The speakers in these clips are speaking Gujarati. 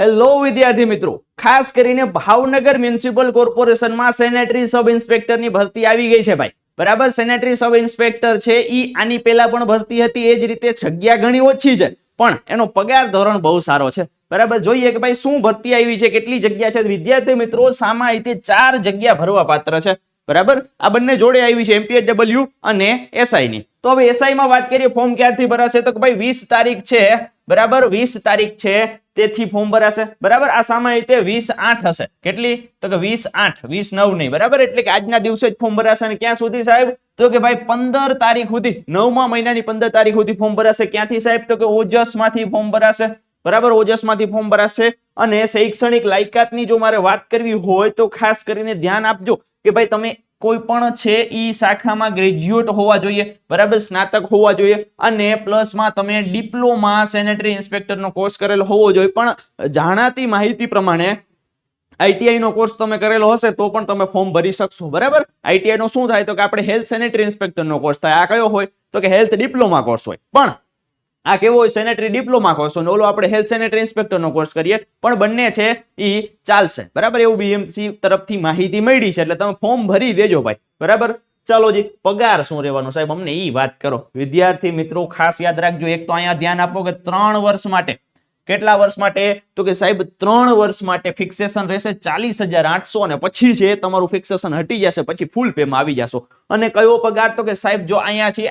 હેલો વિદ્યાર્થી મિત્રો, ખાસ કરીને ભાવનગર મ્યુનિસિપલ કોર્પોરેશનમાં સેનેટરી સબ ઇન્સ્પેક્ટરની ભરતી આવી ગઈ છે ભાઈ. બરાબર, સેનેટરી સબ ઇન્સ્પેક્ટર છે ઈ આની પહેલા પણ ભરતી હતી, એ જ રીતે જગ્યા ઘણી ઓછી છે પણ એનો પગાર ધોરણ બહુ સારો છે. બરાબર, જોઈએ કે ભાઈ શું ભરતી આવી છે, કેટલી જગ્યા છે. વિદ્યાર્થી મિત્રો, સામા રીતે 4 જગ્યા ભરવા પાત્ર છે. બરાબર, આ બંને જોડે આવી છે, એમપીએચડબલ્યુ અને એસઆઈ ની. તો હવે એસઆઈ માં વાત કરીએ, ફોર્મ ક્યારથી ભરાશે તો કે ભાઈ 20 તારીખ છે. બરાબર, 20 તારીખ છે તેથી ફોર્મ ભરાશે. બરાબર, આ સામાન્ય રીતે 20/8 હશે. કેટલી તો કે 20/8, 20/9 નહીં. બરાબર, એટલે કે આજના દિવસે જ ફોર્મ ભરાશે. અને ક્યાં સુધી સાહેબ તો કે ભાઈ 15 તારીખ સુધી, 9મા મહિનાની 15 તારીખ સુધી ફોર્મ ભરાશે. ક્યાંથી સાહેબ તો કે ઓજસ માંથી ફોર્મ ભરાશે. બરાબર, ઓજસ માંથી ફોર્મ ભરાશે. અને શૈક્ષણિક લાયકાતની જો મારે વાત કરવી હોય તો ખાસ કરીને ધ્યાન આપજો કે ભાઈ તમે કોઈ પણ છે ઈ શાખામાં ગ્રેજ્યુએટ હોવા જોઈએ. બરાબર, સ્નાતક હોવા જોઈએ અને પ્લસમાં તમે ડિપ્લોમા સેનેટરી ઇન્સ્પેક્ટરનો કોર્સ કરેલો હોવો જોઈએ. પણ જાણાતી માહિતી પ્રમાણે આઈટીઆઈ નો કોર્સ તમે કરેલો હશે તો પણ તમે ફોર્મ ભરી શકશો. બરાબર, આઈટીઆઈ નો શું થાય તો કે આપણે હેલ્થ સેનેટરી ઇન્સ્પેક્ટર નો કોર્સ થાય. આ કયો હોય તો કે હેલ્થ ડિપ્લોમા કોર્સ હોય. પણ આ કેવો હોય, સેનેટરી ડિપ્લોમા કોર્સ હોય, ઓલો આપણે હેલ્થ સેનેટરી ઇન્સ્પેક્ટર નો કોર્સ કરીએ. પણ બંને છે ઈ ચાલશે. બરાબર, એવું બીએમસી તરફથી માહિતી મળી છે એટલે તમે ફોર્મ ભરી દેજો ભાઈ. બરાબર, ચાલો જી, પગાર શું રહેવાનો સાહેબ અમને ઈ વાત કરો. વિદ્યાર્થી મિત્રો ખાસ યાદ રાખજો, એક તો અહીંયા ધ્યાન આપો કે 3 વર્ષ માટે. કેટલા વર્ષ માટે તો કે સાહેબ 3 વર્ષ માટે ફિક્સેશન રહેશે 40,800 અને પછી છે તમારું ફિક્સેશન હટી જશે, પછી ફૂલ પે માં આવી જશો. અને કયો પગાર તો કે સાહેબ જો અહીંયા છે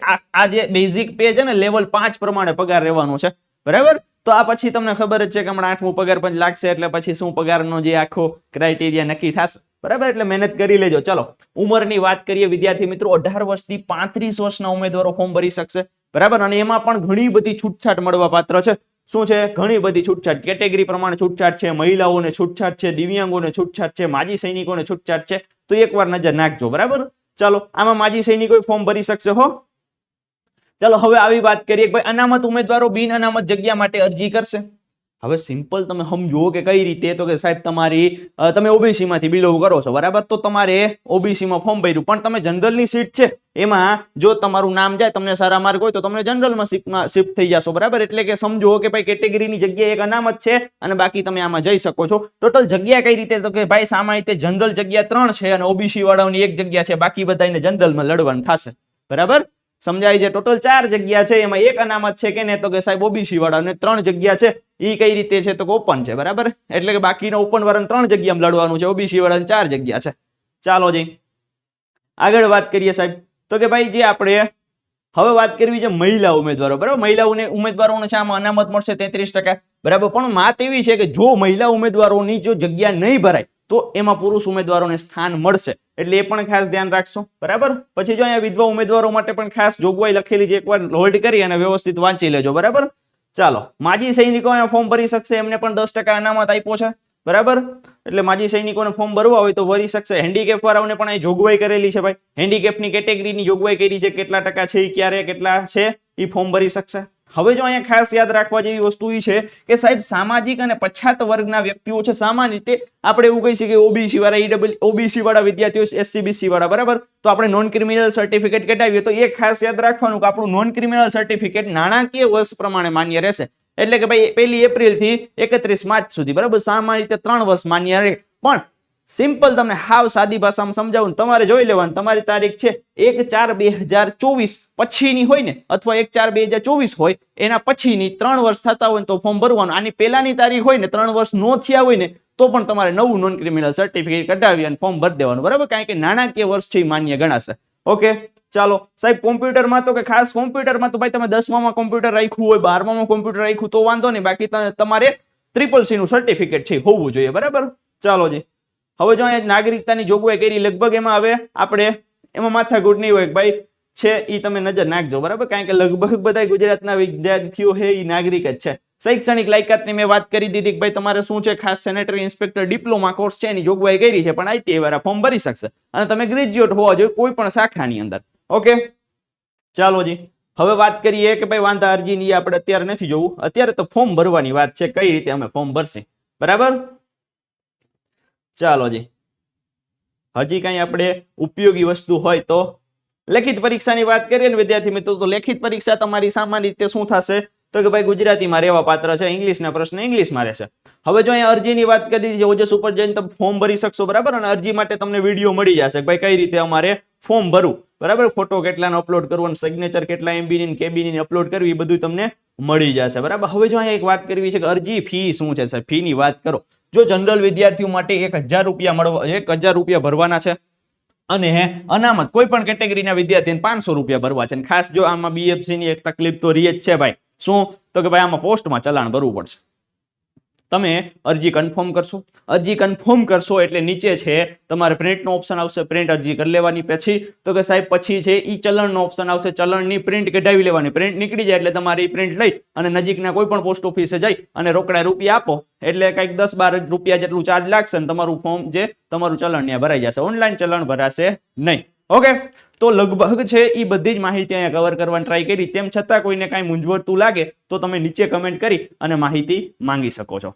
આ જે બેઝિક પે છે ને લેવલ 5 પ્રમાણે પગાર રહેવાનો છે. બરાબર, તો આ પછી તમને ખબર જ છે કે હમણાં 8મો પગાર પણ લાગશે એટલે પછી શું પગારનો જે આખો ક્રાઇટેરિયા નક્કી થશે. બરાબર, એટલે મહેનત કરી લેજો. ચલો, ઉંમરની વાત કરીએ વિદ્યાર્થી મિત્રો, 18 વર્ષથી 35 વર્ષના ઉમેદવારો ફોર્મ ભરી શકશે. બરાબર, અને એમાં પણ ઘણી બધી છૂટછાટ મળવા પાત્ર છે. શું છે? ઘણી બધી છૂટછાટ, કેટેગરી પ્રમાણે છૂટછાટ છે, મહિલાઓને છૂટછાટ છે, દિવ્યાંગોને છૂટછાટ છે, માજી સૈનિકોને છૂટછાટ છે. તો એકવાર નજર નાખજો. બરાબર, ચાલો, આમાં માજી સૈનિકો ફોર્મ ભરી શકશે હો. ચાલો, હવે આવી વાત કરીએ કે ભાઈ અનામત ઉમેદવારો બિન અનામત જગ્યા માટે અરજી કરશે. હવે સિમ્પલ તમે સમજો કે કઈ રીતે તો કે સાહેબ તમે ઓબીસી માંથી બિલોંગ કરો છો. બરાબર, તો તમારે ઓબીસી માં ફોર્મ ભર્યું પણ તમે જનરલ ની સીટ છે એમાં જો તમારું નામ જાય, તમને સારા માર્ક હોય તો તમને જનરલ માં શિફ્ટ થઈ જશો. બરાબર, એટલે કે સમજો કે ભાઈ કેટેગરીની જગ્યા એક અનામત છે અને બાકી તમે આમાં જઈ શકો છો. ટોટલ જગ્યા કઈ રીતે તો કે ભાઈ સામાન્ય રીતે જનરલ જગ્યા 3 છે અને ઓબીસી વાળાઓની 1 જગ્યા છે, બાકી બધાને જનરલ માં લડવાનું થશે. બરાબર, સમજાય છે? ટોટલ 4 જગ્યા છે, એમાં 1 અનામત છે કે ને તો કે સાહેબ ઓબીસી વાળાને 3 જગ્યા છે. ઈ કઈ રીતે છે તો કે ઓપન છે. બરાબર, એટલે કે બાકીના ઓપન વાળાને 3 જગ્યામાં લડવાનું છે, ઓબીસી વાળાને 4 જગ્યા છે. ચાલો જી, આગળ વાત કરીએ સાહેબ તો કે ભાઈ જે આપણે હવે વાત કરવી છે મહિલા ઉમેદવારો. બરાબર, મહિલાઓને ઉમેદવારોને છે આમાં અનામત મળશે 33%. બરાબર, પણ વાત એવી છે કે જો મહિલા ઉમેદવારોની જો જગ્યા નહીં ભરાય તો એમાં પુરુષ ઉમેદવારોને સ્થાન મળશે, એટલે એ પણ ખાસ ધ્યાન રાખશો. બરાબર, પછી જો અહીંયા વિધવા ઉમેદવારો માટે પણ ખાસ જોગવાઈ લખેલી છે, એકવાર હોલ્ડ કરી અને વ્યવસ્થિત વાંચી લેજો. બરાબર, ચાલો, માજી સૈનિકો અહીંયા ફોર્મ ભરી શકશે, એમને પણ 10% અનામત આપ્યો છે. બરાબર, એટલે માજી સૈનિકોને ફોર્મ ભરવા હોય તો ભરી શકશે. હેન્ડીકેપ વાળાઓને પણ અહીં જોગવાઈ કરેલી છે ભાઈ, હેન્ડીકેપની કેટેગરીની જોગવાઈ કરી છે, કેટલા ટકા છે, ક્યારે કેટલા છે એ ફોર્મ ભરી શકશે. હવે જો અહીંયા ખાસ યાદ રાખવા જેવી વસ્તુ એ છે કે સાહેબ સામાજિક અને પછાત વર્ગના વ્યક્તિઓ છે, સામાન્ય રીતે આપણે એવું કહી શકીએ ઓબીસી વાળા, ઓબીસી વાળા વિદ્યાર્થીઓ, એસસીબીસી વાળા. બરાબર, તો આપણે નોન ક્રિમિનલ સર્ટિફિકેટ કઢાવીએ તો એક ખાસ યાદ રાખવાનું કે આપણું નોન ક્રિમિનલ સર્ટિફિકેટ નાણાકીય વર્ષ પ્રમાણે માન્ય રહેશે. એટલે કે ભાઈ 1 એપ્રિલ થી 31 માર્ચ સુધી. બરાબર, સામાન્ય રીતે 3 વર્ષ માન્ય રહે. પણ સિમ્પલ તમને હાવ સાદી ભાષામાં સમજાવું, તમારે જોઈ લેવાનું તમારી તારીખ છે 1/4/2024 પછીની હોય ને, અથવા 1/4/2024 હોય એના પછીની 3 વર્ષ થતા હોય તો ફોર્મ ભરવાનું. આની પહેલાની તારીખ હોય ને, 3 વર્ષ નો થયા હોય ને તો પણ તમારે નવું નોન ક્રિમિનલ સર્ટિફિકેટ કઢાવી અને ફોર્મ ભરી દેવાનું. બરાબર, કારણ કે નાણાકીય વર્ષ છે માન્ય ગણાશે. ઓકે, ચાલો સાહેબ, કોમ્પ્યુટરમાં તો કે ખાસ કોમ્પ્યુટરમાં તો ભાઈ તમે 10મામાં કોમ્પ્યુટર રાખ્યું હોય, 12મામાં કોમ્પ્યુટર રાખ્યું તો વાંધો નહીં, બાકી તમારે CCC નું સર્ટિફિકેટ છે હોવું જોઈએ. બરાબર, ચાલો જી, હવે જો અહીંયા નાગરિકતાની જોગવાઈ કરી, લગભગ એમાં હવે આપણે એમાં માથાકૂટ નહીં હોય ભાઈ છે ઈ તમે નજર નાખજો. બરાબર, કારણ કે લગભગ બધા ગુજરાતના વિદ્યાર્થીઓ છે એ નાગરિક જ છે. શૈક્ષણિક લાયકાતની મેં વાત કરી દીધી કે ભાઈ તમારે શું છે, ખાસ સેનેટરી ઇન્સ્પેક્ટર ડિપ્લોમા કોર્સ છે એની જોગવાઈ કરી છે, પણ આઈટીઆઈ વાળા ફોર્મ ભરી શકશે અને તમે ગ્રેજ્યુએટ હોવા જોઈએ કોઈ પણ શાખાની અંદર. ઓકે, ચાલો જી, હવે વાત કરીએ કે ભાઈ વાંધા અરજીની આપણે અત્યારે નથી જોવું, અત્યારે તો ફોર્મ ભરવાની વાત છે, કઈ રીતે અમે ફોર્મ ભરશે. બરાબર, ચાલો જી, હજી કઈ આપણે ઉપયોગી વસ્તુ હોય તો લેખિત પરીક્ષાની વાત કરીએ ને વિદ્યાર્થી મિત્રો, તો લેખિત પરીક્ષા તમારી સામાન્ય રીતે શું થશે તો કે ભાઈ ગુજરાતીમાં રહેવા પાત્ર છે, ઇંગ્લિશના પ્રશ્ન ઇંગ્લિશમાં રહેશે. હવે જો અહીંયા અરજીની વાત કરી છે, ઓજસ ઉપર જઈને તમે ફોર્મ ભરી શકશો, બરાબર, અને અરજી માટે તમને વિડીયો મળી જશે ભાઈ કઈ રીતે અમારે ફોર્મ ભરવું, બરાબર, ફોટો કેટલાનો અપલોડ કરવો અને સિગ્નેચર કેટલા MB ની કેબી અપલોડ કરવી, એ બધું તમને મળી જશે, બરાબર. હવે જો અહીંયા એક વાત કરવી છે કે અરજી ફી શું છે સાહેબ, ફી ની વાત કરો. જો જનરલ વિદ્યાર્થીઓ માટે 1000 રૂપિયા 1000 રૂપિયા ભરવાના છે અને અનામત કોઈ પણ કેટેગરીના વિદ્યાર્થીને 500 રૂપિયા ભરવા છે. ખાસ જો આમાં BFC ની એક તકલીફ તો રહી જ છે ભાઈ, શું તો કે ભાઈ આમાં પોસ્ટમાં ચલાણ ભરવું પડશે. તમે અરજી કન્ફર્મ કરશો, અરજી કન્ફર્મ કરશો એટલે નીચે છે તમારે પ્રિન્ટનો ઓપ્શન આવશે, પ્રિન્ટ અરજી કરી લેવાની. પછી તો કે સાહેબ પછી છે ઈ ચલણનો ઓપ્શન આવશે, ચલણની પ્રિન્ટ કઢાવી લેવાની. પ્રિન્ટ નીકળી જાય એટલે તમારી પ્રિન્ટ લઈ અને નજીકના કોઈ પણ પોસ્ટ ઓફિસે જઈ અને રોકડા રૂપિયા આપો એટલે કંઈક 10-12 રૂપિયા જેટલું ચાર્જ લાગશે અને તમારું ફોર્મ જે તમારું ચલણ ત્યાં ભરાઈ જશે. ઓનલાઈન ચલણ ભરાશે નહીં. ઓકે, તો લગભગ છે એ બધી જ માહિતી અહીંયા કવર કરવાની ટ્રાય કરી. તેમ છતાં કોઈને કાંઈ મૂંઝવતું લાગે તો તમે નીચે કમેન્ટ કરી અને માહિતી માંગી શકો છો.